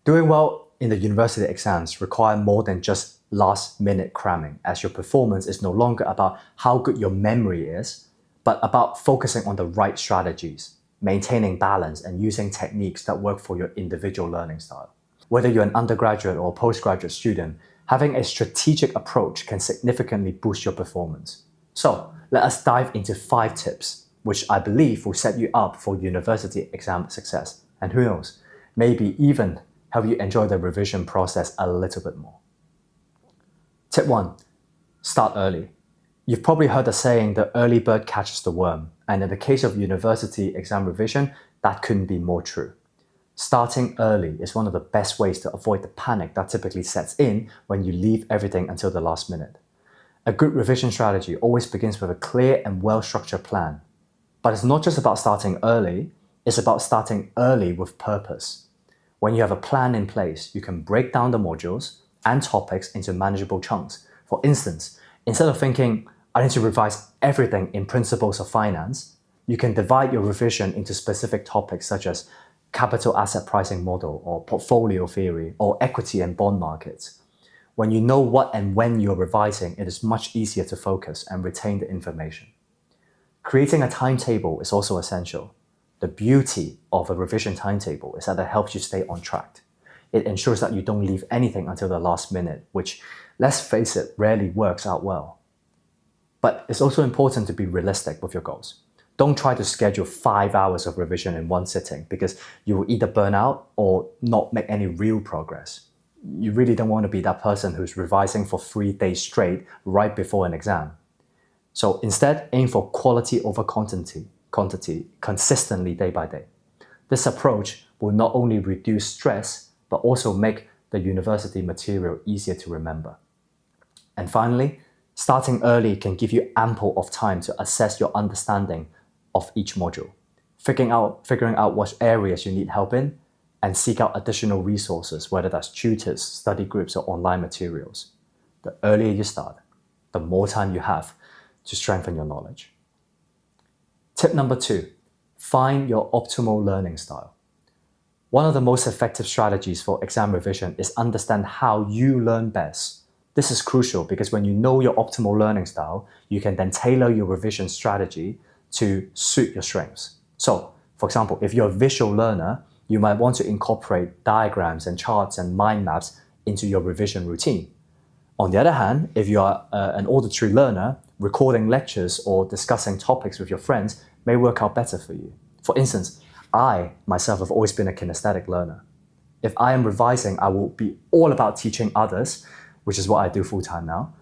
Doing well in the university exams require more than just last-minute cramming, as your performance is no longer about how good your memory is, but about focusing on the right strategies, maintaining balance, and using techniques that work for your individual learning style. Whether you're an undergraduate or postgraduate student, having a strategic approach can significantly boost your performance. So, let us dive into 5 tips, which I believe will set you up for university exam success. And who knows, maybe even help you enjoy the revision process a little bit more. Tip 1. Start early. You've probably heard the saying, the early bird catches the worm, and in the case of university exam revision, that couldn't be more true. Starting early is one of the best ways to avoid the panic that typically sets in when you leave everything until the last minute. A good revision strategy always begins with a clear and well-structured plan. But it's not just about starting early, it's about starting early with purpose. When you have a plan in place, you can break down the modules and topics into manageable chunks. For instance, instead of thinking, I need to revise everything in principles of finance, you can divide your revision into specific topics such as capital asset pricing model, or portfolio theory, or equity and bond markets. When you know what and when you're revising, it is much easier to focus and retain the information. Creating a timetable is also essential. The beauty of a revision timetable is that it helps you stay on track. It ensures that you don't leave anything until the last minute, which, let's face it, rarely works out well. But it's also important to be realistic with your goals. Don't try to schedule 5 hours of revision in one sitting, because you will either burn out or not make any real progress. You really don't want to be that person who's revising for 3 days straight right before an exam. So instead, aim for quality over quantity consistently day by day. This approach will not only reduce stress, but also make the university material easier to remember. And finally, starting early can give you ample of time to assess your understanding of each module, figuring out what areas you need help in, and seek out additional resources, whether that's tutors, study groups, or online materials. The earlier you start, the more time you have to strengthen your knowledge. Tip number 2, find your optimal learning style. One of the most effective strategies for exam revision is understand how you learn best. This is crucial because when you know your optimal learning style, you can then tailor your revision strategy to suit your strengths. So, for example, if you're a visual learner, you might want to incorporate diagrams and charts and mind maps into your revision routine. On the other hand, if you are an auditory learner, recording lectures or discussing topics with your friends may work out better for you. For instance, I myself have always been a kinesthetic learner. If I am revising, I will be all about teaching others, which is what I do full-time now,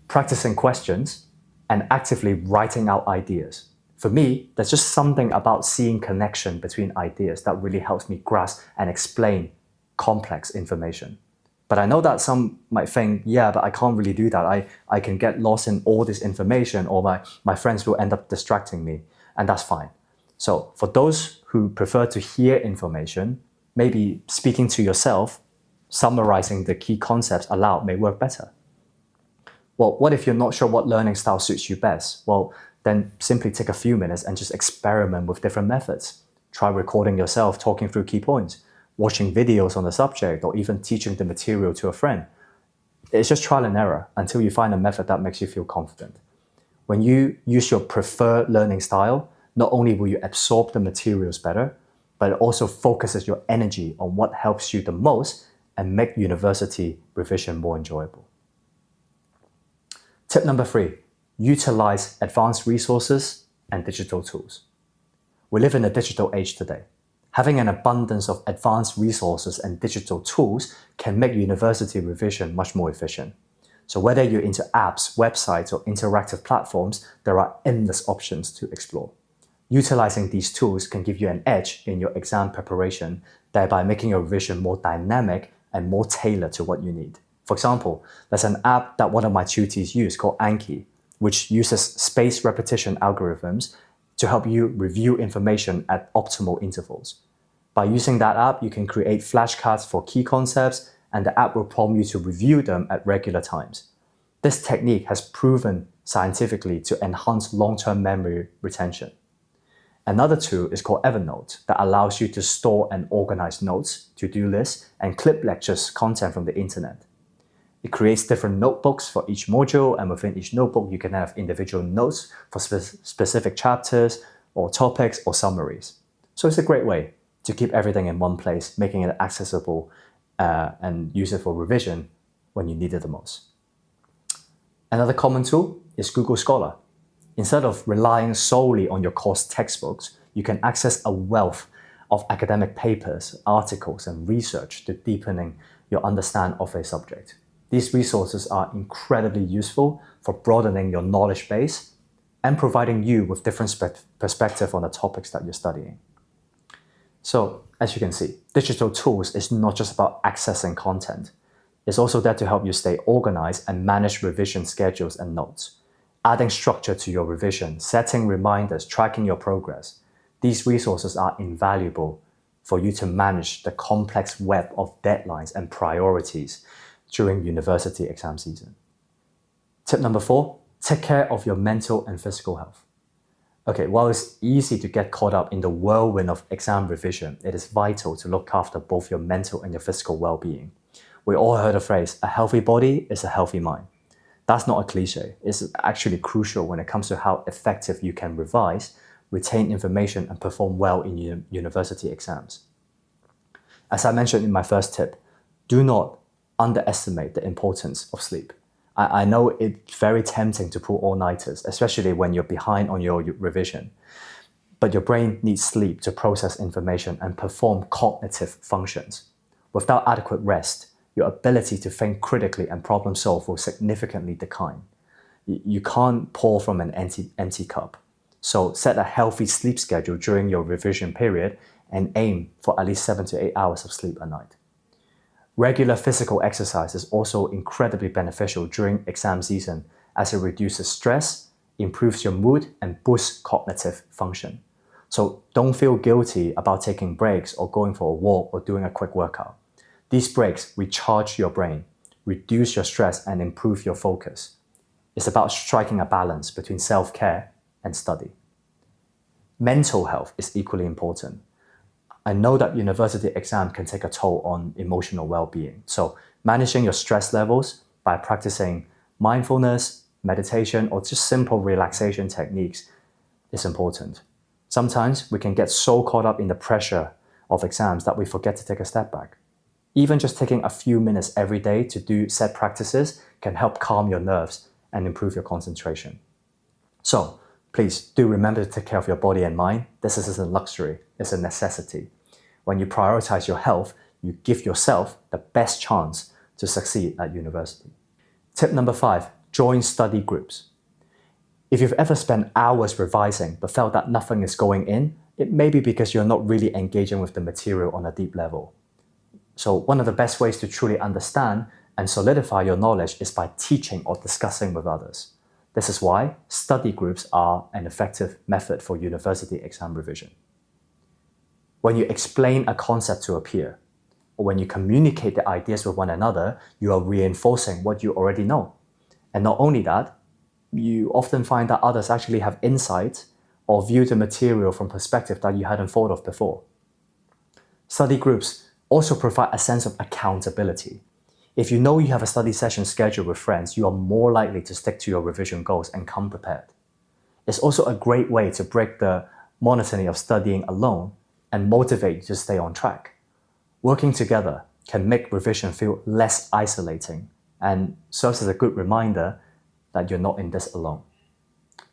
practicing questions, and actively writing out ideas. For me, there's just something about seeing connection between ideas that really helps me grasp and explain complex information. But I know that some might think, yeah, but I can't really do that. I can get lost in all this information, or my friends will end up distracting me, and that's fine. So for those who prefer to hear information, maybe speaking to yourself, summarizing the key concepts aloud may work better. Well, what if you're not sure what learning style suits you best? Well, then simply take a few minutes and just experiment with different methods. Try recording yourself talking through key points, watching videos on the subject, or even teaching the material to a friend. It's just trial and error until you find a method that makes you feel confident. When you use your preferred learning style, not only will you absorb the materials better, but it also focuses your energy on what helps you the most and make university revision more enjoyable. Tip number 3, utilize advanced resources and digital tools. We live in a digital age today. Having an abundance of advanced resources and digital tools can make university revision much more efficient. So whether you're into apps, websites, or interactive platforms, there are endless options to explore. Utilizing these tools can give you an edge in your exam preparation, thereby making your revision more dynamic and more tailored to what you need. For example, there's an app that one of my tutees use called Anki, which uses spaced repetition algorithms to help you review information at optimal intervals. By using that app, you can create flashcards for key concepts, and the app will prompt you to review them at regular times. This technique has proven scientifically to enhance long-term memory retention. Another tool is called Evernote that allows you to store and organize notes, to-do lists, and clip lectures content from the internet. It creates different notebooks for each module, and within each notebook, you can have individual notes for specific chapters or topics or summaries. So it's a great way to keep everything in one place, making it accessible and use it for revision when you need it the most. Another common tool is Google Scholar. Instead of relying solely on your course textbooks, you can access a wealth of academic papers, articles, and research to deepening your understanding of a subject. These resources are incredibly useful for broadening your knowledge base and providing you with different perspective on the topics that you're studying. So, as you can see, digital tools is not just about accessing content. It's also there to help you stay organized and manage revision schedules and notes. Adding structure to your revision, setting reminders, tracking your progress. These resources are invaluable for you to manage the complex web of deadlines and priorities during university exam season. Tip number 4, take care of your mental and physical health. Okay, while it's easy to get caught up in the whirlwind of exam revision, it is vital to look after both your mental and your physical well-being. We all heard the phrase, a healthy body is a healthy mind. That's not a cliche. It's actually crucial when it comes to how effective you can revise, retain information, and perform well in university exams. As I mentioned in my first tip, do not underestimate the importance of sleep. I know it's very tempting to pull all-nighters, especially when you're behind on your revision. But your brain needs sleep to process information and perform cognitive functions. Without adequate rest, your ability to think critically and problem solve will significantly decline. You can't pour from an empty cup. So set a healthy sleep schedule during your revision period and aim for at least 7 to 8 hours of sleep a night. Regular physical exercise is also incredibly beneficial during exam season as it reduces stress, improves your mood, and boosts cognitive function. So don't feel guilty about taking breaks or going for a walk or doing a quick workout. These breaks recharge your brain, reduce your stress, and improve your focus. It's about striking a balance between self-care and study. Mental health is equally important. I know that university exam can take a toll on emotional well-being. So managing your stress levels by practicing mindfulness, meditation, or just simple relaxation techniques is important. Sometimes we can get so caught up in the pressure of exams that we forget to take a step back. Even just taking a few minutes every day to do set practices can help calm your nerves and improve your concentration. So please do remember to take care of your body and mind. This isn't a luxury, it's a necessity. When you prioritize your health, you give yourself the best chance to succeed at university. Tip number 5, join study groups. If you've ever spent hours revising but felt that nothing is going in, it may be because you're not really engaging with the material on a deep level. So one of the best ways to truly understand and solidify your knowledge is by teaching or discussing with others. This is why study groups are an effective method for university exam revision. When you explain a concept to a peer, or when you communicate the ideas with one another, you are reinforcing what you already know. And not only that, you often find that others actually have insight or view the material from perspective that you hadn't thought of before. Study groups also provide a sense of accountability. If you know you have a study session scheduled with friends, you are more likely to stick to your revision goals and come prepared. It's also a great way to break the monotony of studying alone and motivate you to stay on track. Working together can make revision feel less isolating and serves as a good reminder that you're not in this alone.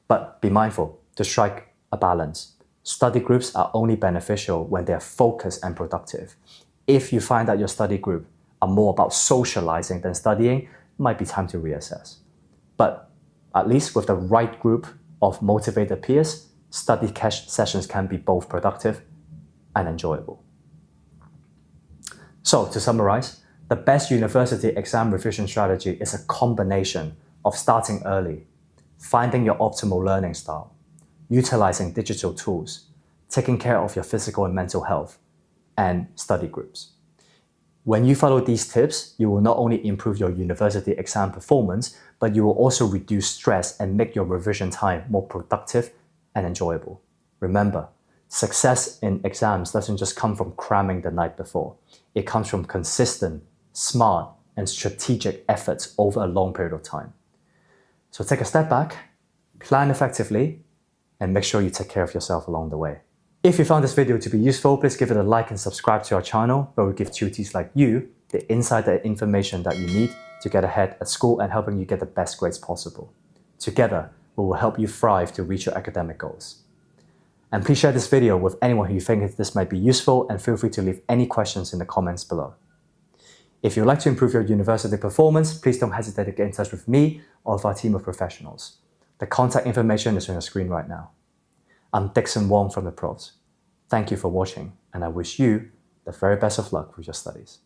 But be mindful to strike a balance. Study groups are only beneficial when they're focused and productive. If you find that your study group are more about socializing than studying, it might be time to reassess. But at least with the right group of motivated peers, study sessions can be both productive and enjoyable. So to summarize, the best university exam revision strategy is a combination of starting early, finding your optimal learning style, utilizing digital tools, taking care of your physical and mental health, and study groups. When you follow these tips, you will not only improve your university exam performance, but you will also reduce stress and make your revision time more productive and enjoyable. Remember, Success in exams doesn't just come from cramming the night before. It comes from consistent, smart, and strategic efforts over a long period of time. So take a step back, plan effectively, and make sure you take care of yourself along the way. If you found this video to be useful, please give it a like and subscribe to our channel, where we give tutees like you the insider information that you need to get ahead at school and helping you get the best grades possible. Together, we will help you thrive to reach your academic goals. And please share this video with anyone who you think this might be useful, and feel free to leave any questions in the comments below. If you'd like to improve your university performance, please don't hesitate to get in touch with me or with our team of professionals. The contact information is on your screen right now. I'm Dickson Wong from the Pros. Thank you for watching, and I wish you the very best of luck with your studies.